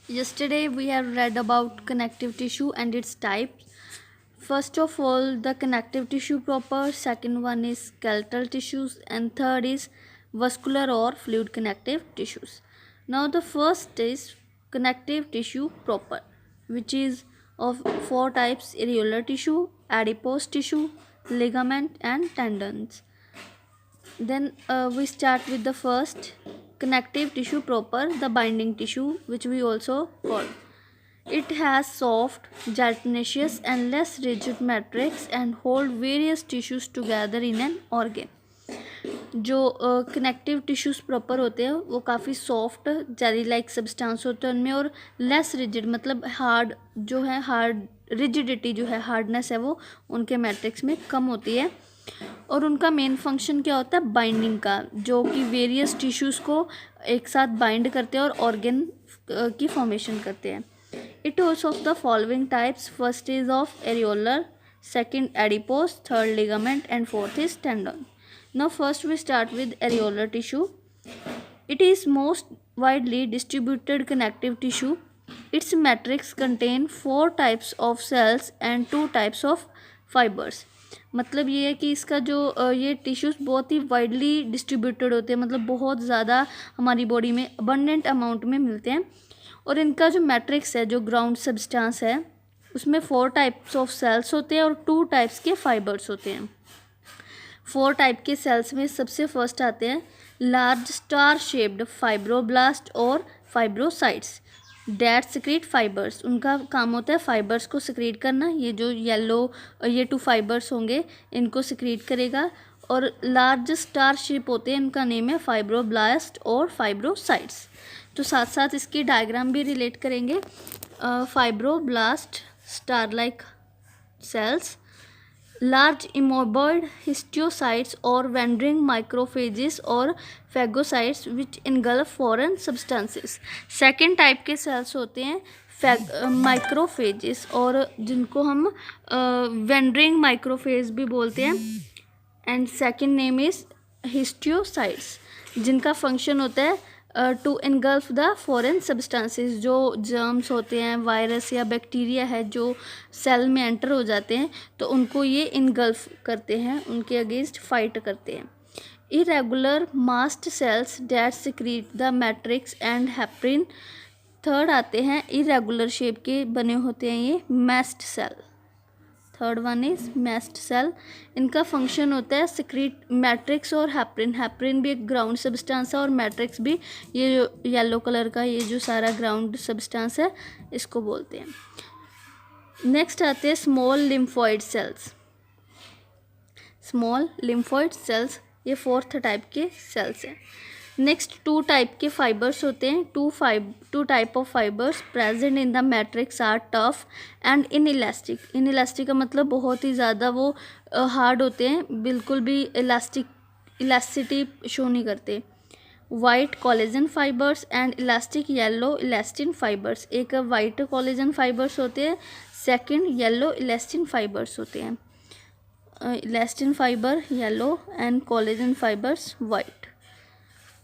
Yesterday we have read about connective tissue and its types. First of all, the connective tissue proper, second one is skeletal tissues, and third is vascular or fluid connective tissues. Now the first is connective tissue proper, which is of four types: areolar tissue, adipose tissue, ligament, and tendons. Then we start with the first connective tissue proper, the binding tissue, which we also call. It has soft, gelatinous and less rigid matrix and hold various tissues together in an organ. जो connective tissues proper होते हैं वो काफ़ी soft jelly like substance होते हैं उनमें, और less rigid मतलब हार्ड जो है, हार्ड रिजिडिटी जो है, हार्डनेस है, वो उनके मैट्रिक्स में कम होती है। और उनका मेन फंक्शन क्या होता है? बाइंडिंग का, जो कि वेरियस टिश्यूज़ को एक साथ बाइंड करते हैं और ऑर्गन की फॉर्मेशन करते हैं। It holds of the following types: first is of areolar, second adipose, third ligament and fourth is tendon. Now first we start with areolar tissue. It is most widely distributed connective tissue. Its matrix contain 4 types of cells and 2 types of fibers. मतलब ये है कि इसका जो ये tissues बहुत ही widely distributed होते हैं, मतलब बहुत ज़्यादा हमारी बॉडी में अबंडेंट अमाउंट में मिलते हैं। और इनका जो मैट्रिक्स है, जो ग्राउंड सब्सटेंस है, उसमें 4 टाइप्स ऑफ सेल्स होते हैं और 2 टाइप्स के फाइबर्स होते हैं। 4 टाइप के सेल्स में सबसे फर्स्ट आते हैं लार्ज स्टार शेप्ड फाइब्रोब्लास्ट और फाइब्रोसाइट्स डेट सिक्रीट फाइबर्स। उनका काम होता है फाइबर्स को सिक्रीट करना। ये जो ये 2 फाइबर्स होंगे इनको सिक्रीट करेगा। और लार्ज स्टार शेप होते हैं, इनका नेम है फाइब्रोब्लास्ट और फाइब्रोसाइट्स। तो साथ साथ इसकी डायग्राम भी रिलेट करेंगे। Fibroblast star like cells, large immoboid histiocytes or wandering macrophages और phagocytes which engulf foreign substances. Second type के सेल्स होते हैं माइक्रोफेजेस, और जिनको हम wandering माइक्रोफेज भी बोलते हैं। And second name is histiocytes, जिनका फंक्शन होता है to engulf the foreign substances. जो जर्म्स होते हैं, वायरस या बैक्टीरिया है जो सेल में एंटर हो जाते हैं, तो उनको ये इनगल्फ करते हैं, उनके अगेंस्ट फाइट करते हैं। Irregular mast cells that secrete the matrix and heparin. Third आते हैं इरेगुलर शेप के बने होते हैं ये mast cell. Third one is mast cell. इनका फंक्शन होता है सिक्रीट मैट्रिक्स और हेपरिन। हेपरिन भी एक ग्राउंड सब्सटेंस है और मैट्रिक्स भी, ये जो येलो कलर का ये जो सारा ग्राउंड सब्सटेंस है, इसको बोलते हैं। नेक्स्ट आते हैं small lymphoid sales. Small lymphoid sales ये 4th टाइप के सेल्स हैं। नेक्स्ट 2 टाइप के फाइबर्स होते हैं। 2 type of fibres present in the matrix are tough and inelastic. Inelastic का मतलब बहुत ही ज़्यादा वो हार्ड होते हैं, बिल्कुल भी इलास्टिसिटी शो नहीं करते। White collagen fibres and elastic yellow elastin fibres. एक वाइट कोलेजन फाइबर्स होते हैं, सेकंड येलो इलास्टिन फाइबर्स होते हैं। Elastin fibre yellow and collagen fibres white.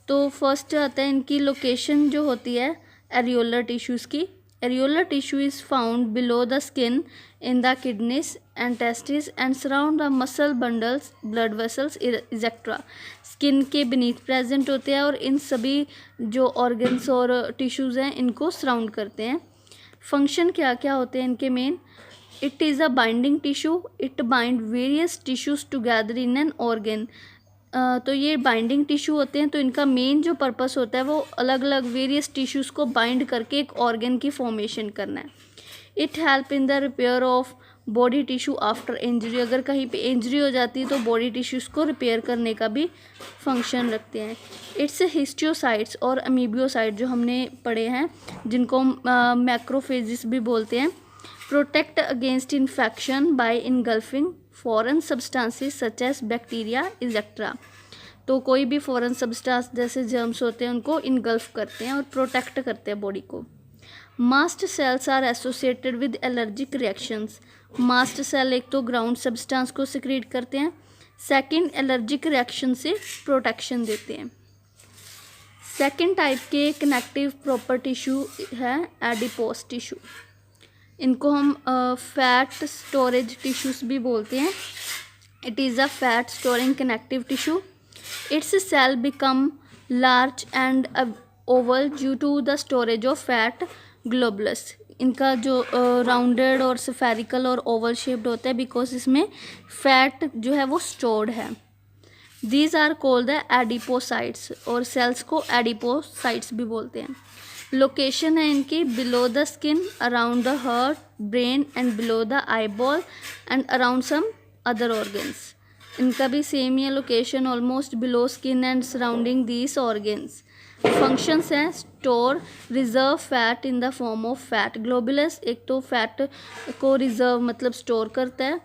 तो फर्स्ट आता है इनकी लोकेशन जो होती है एरियोलर टिश्यूज़ की। Areolar tissue is found below the skin in the kidneys and testis and surround the muscle bundles, blood vessels etcetera. Skin के beneath present होते हैं और इन सभी जो ऑर्गन्स और टिश्यूज़ हैं इनको सराउंड करते हैं। फंक्शन क्या क्या होते हैं इनके main? It is a binding tissue, it bind various tissues together in an organ. तो ये बाइंडिंग टिश्यू होते हैं, तो इनका मेन जो पर्पस होता है वो अलग अलग वेरियस टिश्यूज़ को बाइंड करके एक ऑर्गन की फॉर्मेशन करना है। It help in the repair of body tissue after injury. अगर कहीं पे इंजरी हो जाती है तो बॉडी टिश्यूज़ को रिपेयर करने का भी फंक्शन रखते हैं। इट्स हिस्टियोसाइट्स और अमीबियोसाइट जो हमने पढ़े हैं, जिनको मैक्रोफेजिस भी बोलते हैं, protect against infection by engulfing foreign substances such as bacteria etcetera. तो कोई भी फॉरेन सब्सटेंस जैसे जर्म्स होते हैं उनको इनगल्फ करते हैं और प्रोटेक्ट करते हैं बॉडी को। Mast cells are associated with allergic reactions. Mast cell एक तो ग्राउंड सब्सटेंस को सिक्रीट करते हैं, सेकंड एलर्जिक रिएक्शन से प्रोटेक्शन देते हैं। सेकेंड टाइप के कनेक्टिव प्रॉपर टिश्यू है एडिपोस टिश्यू। इनको हम फैट स्टोरेज टिश्यूज भी बोलते हैं। It is a fat storing connective tissue. Its cell become large and oval due to the storage of fat globules. इनका जो राउंडेड और स्फेरिकल और ओवल शेप्ड होता है बिकॉज इसमें फैट जो है वो स्टोर्ड है। These are called the adipocytes, और सेल्स को एडिपोसाइट्स भी बोलते हैं। लोकेशन है इनकी below the skin, around the heart, brain and below the eyeball and around some other organs. इनका भी सेम ही है location, almost below skin and surrounding these organs. Functions हैं store reserve fat in the form of fat globules. एक तो fat को reserve मतलब store करता है।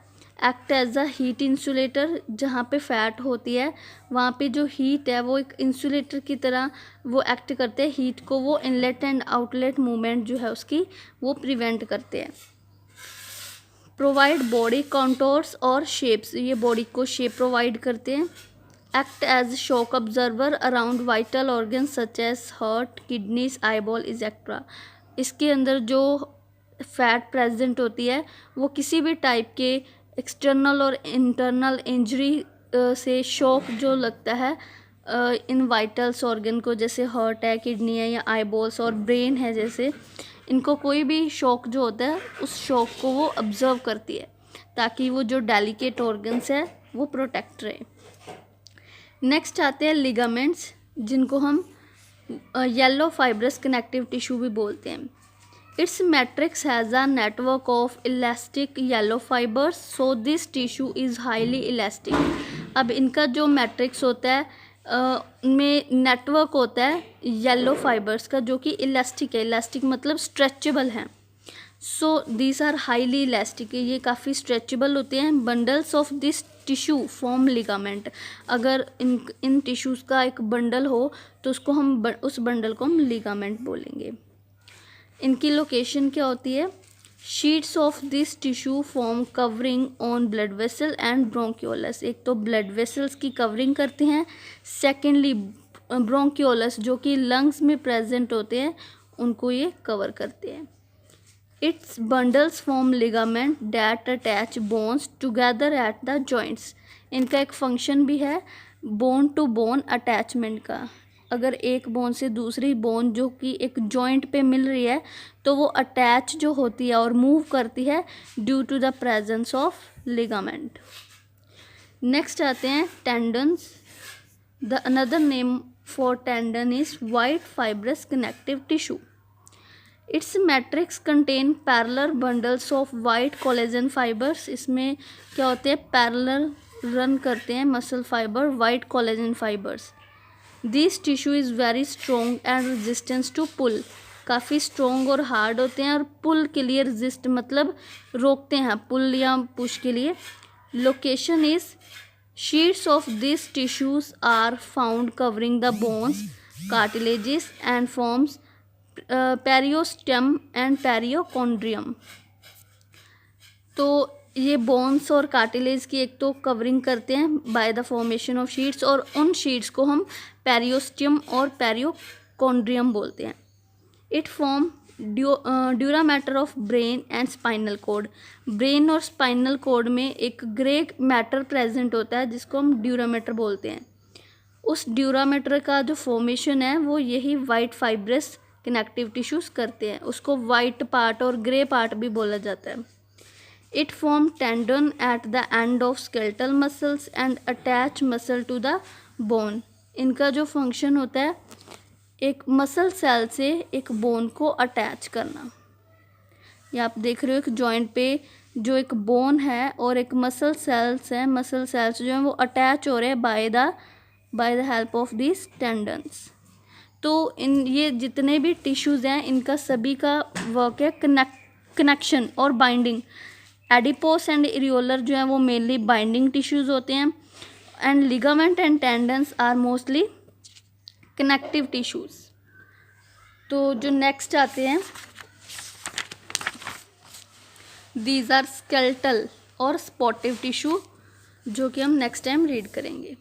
Act as a heat insulator, जहाँ पे फैट होती है वहाँ पे जो हीट है वो एक इंसुलेटर की तरह वो एक्ट करते हैं। हीट को वो इनलेट एंड आउटलेट मूवमेंट जो है उसकी वो प्रिवेंट करते हैं। प्रोवाइड बॉडी कॉन्टोर्स और शेप्स, ये बॉडी को शेप प्रोवाइड करते हैं। Act as shock observer around vital organs such as heart, kidneys, eyeball etcetera. इसके अंदर जो फैट प्रेजेंट होती है वो किसी भी टाइप के एक्सटर्नल और इंटरनल इंजरी से शॉक जो लगता है इन वाइटल्स ऑर्गन को, जैसे हार्ट है, किडनी है या आईबॉल्स और ब्रेन है, जैसे इनको कोई भी शॉक जो होता है उस शॉक को वो ऑब्जर्व करती है ताकि वो जो डेलिकेट ऑर्गन्स है वो प्रोटेक्ट रहे। नेक्स्ट आते हैं लिगामेंट्स, जिनको हम येलो फाइब्रस कनेक्टिव टिश्यू भी बोलते हैं। It's matrix has a network of elastic yellow fibres, so this tissue is highly elastic. अब इनका जो मैट्रिक्स होता है में नेटवर्क होता है येलो फाइबर्स का जो कि इलास्टिक है। इलास्टिक मतलब स्ट्रेचेबल है। So these are highly elastic, ये काफ़ी स्ट्रेचेबल होते हैं। Bundles of this tissue form ligament. अगर इन टिश्यूज़ का एक बंडल हो तो उसको हम उस बंडल को हम लिगामेंट बोलेंगे। इनकी लोकेशन क्या होती है? Sheets of this tissue form covering on blood vessel and bronchioles. एक तो ब्लड वेसल्स की कवरिंग करते हैं, सेकेंडली ब्रोंक्योलस जो कि लंग्स में प्रेजेंट होते हैं उनको ये कवर करते हैं। It's bundles form ligament that attach bones together at the joints. इनका एक फंक्शन भी है बोन टू बोन अटैचमेंट का। अगर एक बोन से दूसरी बोन जो कि एक जॉइंट पे मिल रही है तो वो अटैच जो होती है और मूव करती है due to the presence of ligament. Next आते हैं tendons. The another name for tendon is white fibrous connective tissue. Its matrix contain parallel bundles of white collagen fibres. इसमें क्या होते हैं? पैरेलल रन करते हैं muscle fibre white collagen fibres. This tissue is very strong and resistance to pull. काफ़ी strong और hard होते हैं और पुल के लिए रेजिस्ट मतलब रोकते हैं, पुल या पुश के लिए। Location is sheets of this tissues are found covering the bones, cartilages and forms periosteum and perichondrium. तो ये बोन्स और कार्टिलेज की एक तो कवरिंग करते हैं by the formation of sheets, और उन शीट्स को हम पेरियोस्टियम और पेरियोकॉन्ड्रियम बोलते हैं। It form dura mater of brain and spinal cord. Brain और स्पाइनल कोड में एक ग्रे मैटर प्रेजेंट होता है जिसको हम ड्यूरामैटर बोलते हैं। उस ड्यूरामैटर का जो फॉर्मेशन है वो यही वाइट फाइब्रस कनेक्टिव टिश्यूज करते हैं। उसको वाइट पार्ट और ग्रे पार्ट भी बोला जाता है। It form tendon at the end of skeletal muscles and attach muscle to the bone. इनका जो फंक्शन होता है एक मसल सेल से एक बोन को अटैच करना। ये आप देख रहे हो एक जॉइंट पे जो एक बोन है और एक मसल सेल्स हैं, मसल सेल्स जो हैं वो अटैच हो रहे हैं by the help of this tendons. तो ये जितने भी टिश्यूज़ हैं इनका सभी का वर्क है कनेक्शन और बाइंडिंग। एडिपोस एंड एरियोलर जो है वो मेनली बाइंडिंग टिश्यूज़ होते हैं and ligament and tendons are mostly connective tissues. तो जो नेक्स्ट आते हैं दीज आर स्केलेटल और स्पॉटिव टिश्यू, जो कि हम नेक्स्ट टाइम रीड करेंगे।